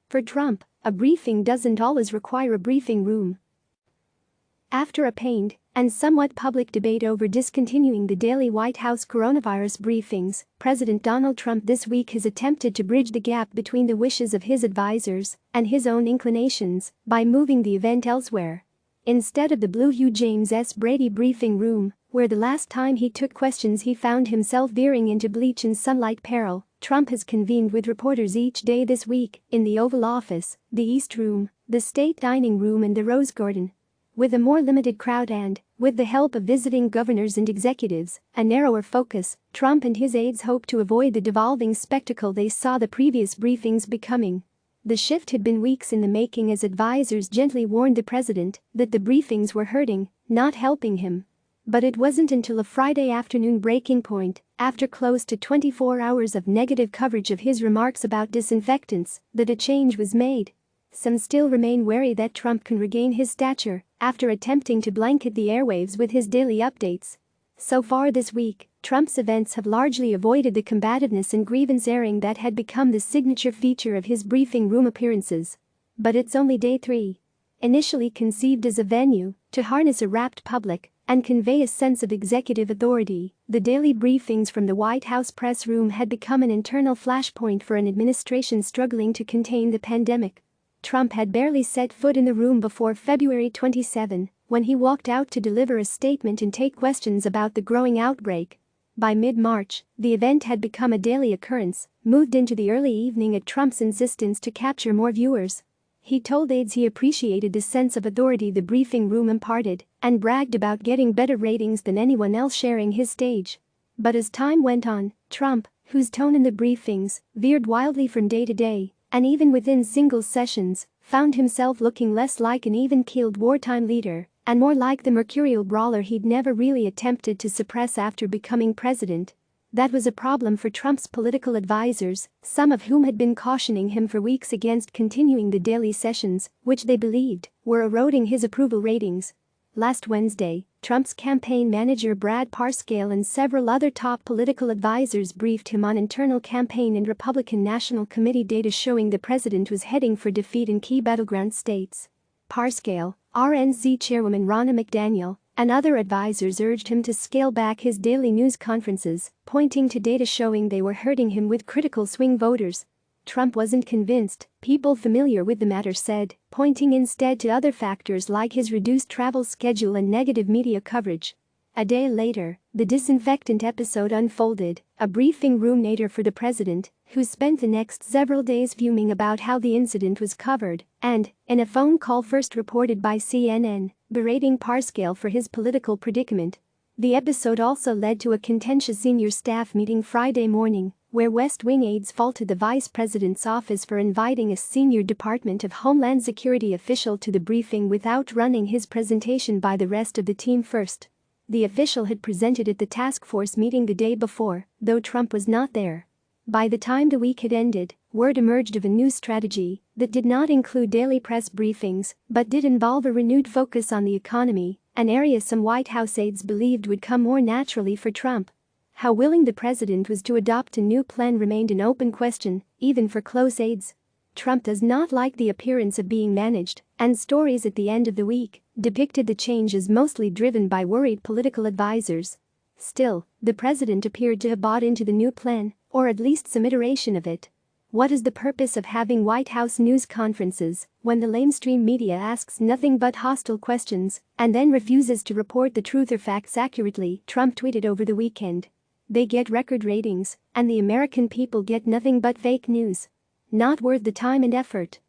For Trump, a briefing doesn't always require a briefing room. After a pained and somewhat public debate over discontinuing the daily White House coronavirus briefings, President Donald Trump this week has attempted to bridge the gap between the wishes of his advisors and his own inclinations by moving the event elsewhere. Instead of the blue-hued James S. Brady Briefing Room, where the last time he took questions he found himself veering into bleach and sunlight peril, Trump has convened with reporters each day this week in the Oval Office, the East Room, the State Dining Room and the Rose Garden. With a more limited crowd and, with the help of visiting governors and executives, a narrower focus, Trump and his aides hope to avoid the devolving spectacle they saw the previous briefings becoming. The shift had been weeks in the making as advisors gently warned the president that the briefings were hurting, not helping him. But it wasn't until a Friday afternoon breaking point, after close to 24 hours of negative coverage of his remarks about disinfectants, that a change was made. Some still remain wary that Trump can regain his stature after attempting to blanket the airwaves with his daily updates. So far this week, Trump's events have largely avoided the combativeness and grievance airing that had become the signature feature of his briefing room appearances. But it's only day 3. Initially conceived as a venue to harness a rapt public and convey a sense of executive authority, the daily briefings from the White House press room had become an internal flashpoint for an administration struggling to contain the pandemic. Trump had barely set foot in the room before February 27, when he walked out to deliver a statement and take questions about the growing outbreak. By mid-March, the event had become a daily occurrence, moved into the early evening at Trump's insistence to capture more viewers. He told aides he appreciated the sense of authority the briefing room imparted and bragged about getting better ratings than anyone else sharing his stage. But as time went on, Trump, whose tone in the briefings veered wildly from day to day, and even within single sessions, found himself looking less like an even-keeled wartime leader and more like the mercurial brawler he'd never really attempted to suppress after becoming president. That was a problem for Trump's political advisors, some of whom had been cautioning him for weeks against continuing the daily sessions, which they believed were eroding his approval ratings. Last Wednesday, Trump's campaign manager Brad Parscale and several other top political advisors briefed him on internal campaign and Republican National Committee data showing the president was heading for defeat in key battleground states. Parscale, RNC chairwoman Ronna McDaniel, and other advisors urged him to scale back his daily news conferences, pointing to data showing they were hurting him with critical swing voters. Trump wasn't convinced, people familiar with the matter said, pointing instead to other factors like his reduced travel schedule and negative media coverage. A day later, the disinfectant episode unfolded, a briefing room nadir for the president, who spent the next several days fuming about how the incident was covered, and, in a phone call first reported by CNN, berating Parscale for his political predicament. The episode also led to a contentious senior staff meeting Friday morning, where West Wing aides faulted the vice president's office for inviting a senior Department of Homeland Security official to the briefing without running his presentation by the rest of the team first. The official had presented at the task force meeting the day before, though Trump was not there. By the time the week had ended, word emerged of a new strategy that did not include daily press briefings but did involve a renewed focus on the economy, an area some White House aides believed would come more naturally for Trump. How willing the president was to adopt a new plan remained an open question, even for close aides. Trump does not like the appearance of being managed, and stories at the end of the week depicted the change as mostly driven by worried political advisors. Still, the president appeared to have bought into the new plan, or at least some iteration of it. What is the purpose of having White House news conferences when the lamestream media asks nothing but hostile questions and then refuses to report the truth or facts accurately? Trump tweeted over the weekend. They get record ratings, and the American people get nothing but fake news. Not worth the time and effort.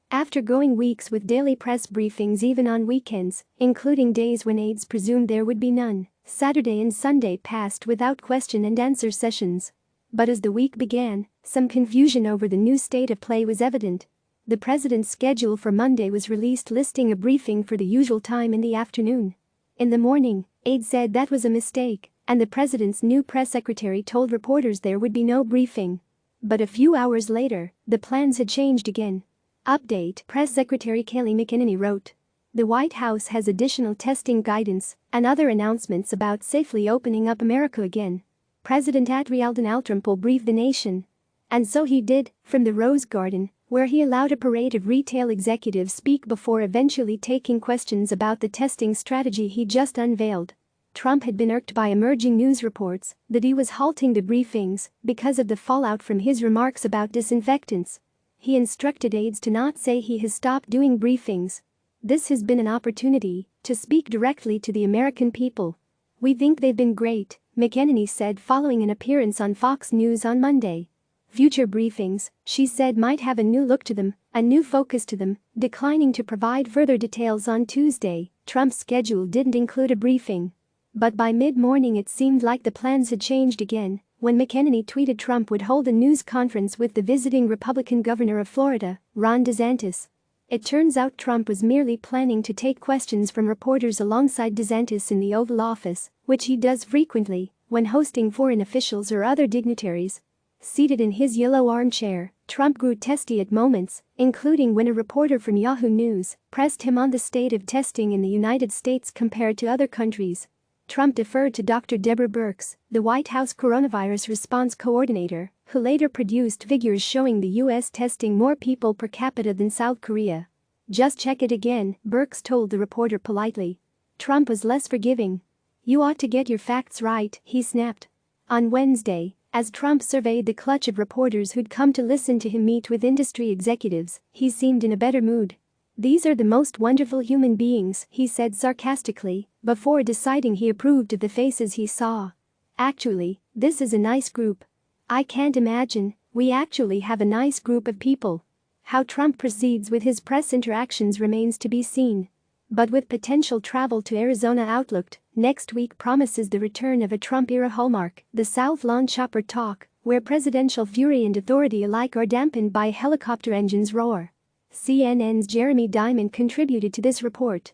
After going weeks with daily press briefings even on weekends, including days when aides presumed there would be none, Saturday and Sunday passed without question and answer sessions. But as the week began, some confusion over the new state of play was evident. The president's schedule for Monday was released listing a briefing for the usual time in the afternoon. In the morning, aides said that was a mistake, and the president's new press secretary told reporters there would be no briefing. But a few hours later, the plans had changed again. Update: Press Secretary Kayleigh McEnany wrote. The White House has additional testing guidance and other announcements about safely opening up America again. President Trump will brief the nation. And so he did, from the Rose Garden, where he allowed a parade of retail executives speak before eventually taking questions about the testing strategy he just unveiled. Trump had been irked by emerging news reports that he was halting the briefings because of the fallout from his remarks about disinfectants. He instructed aides to not say he has stopped doing briefings. This has been an opportunity to speak directly to the American people. We think they've been great, McEnany said following an appearance on Fox News on Monday. Future briefings, she said, might have a new look to them, a new focus to them, declining to provide further details on Tuesday. Trump's schedule didn't include a briefing. But by mid-morning it seemed like the plans had changed again when McEnany tweeted Trump would hold a news conference with the visiting Republican governor of Florida, Ron DeSantis. It turns out Trump was merely planning to take questions from reporters alongside DeSantis in the Oval Office, which he does frequently when hosting foreign officials or other dignitaries. Seated in his yellow armchair, Trump grew testy at moments, including when a reporter from Yahoo News pressed him on the state of testing in the United States compared to other countries. Trump deferred to Dr. Deborah Birx, the White House coronavirus response coordinator, who later produced figures showing the U.S. testing more people per capita than South Korea. "Just check it again," Birx told the reporter politely. Trump was less forgiving. "You ought to get your facts right," he snapped. On Wednesday, as Trump surveyed the clutch of reporters who'd come to listen to him meet with industry executives, he seemed in a better mood. "These are the most wonderful human beings," he said sarcastically, before deciding he approved of the faces he saw. "Actually, this is a nice group. I can't imagine, we actually have a nice group of people." How Trump proceeds with his press interactions remains to be seen. But with potential travel to Arizona outlooked, next week promises the return of a Trump-era hallmark, the South Lawn Chopper talk, where presidential fury and authority alike are dampened by helicopter engines' roar. CNN's Jeremy Diamond contributed to this report.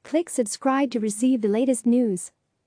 Click subscribe to receive the latest news.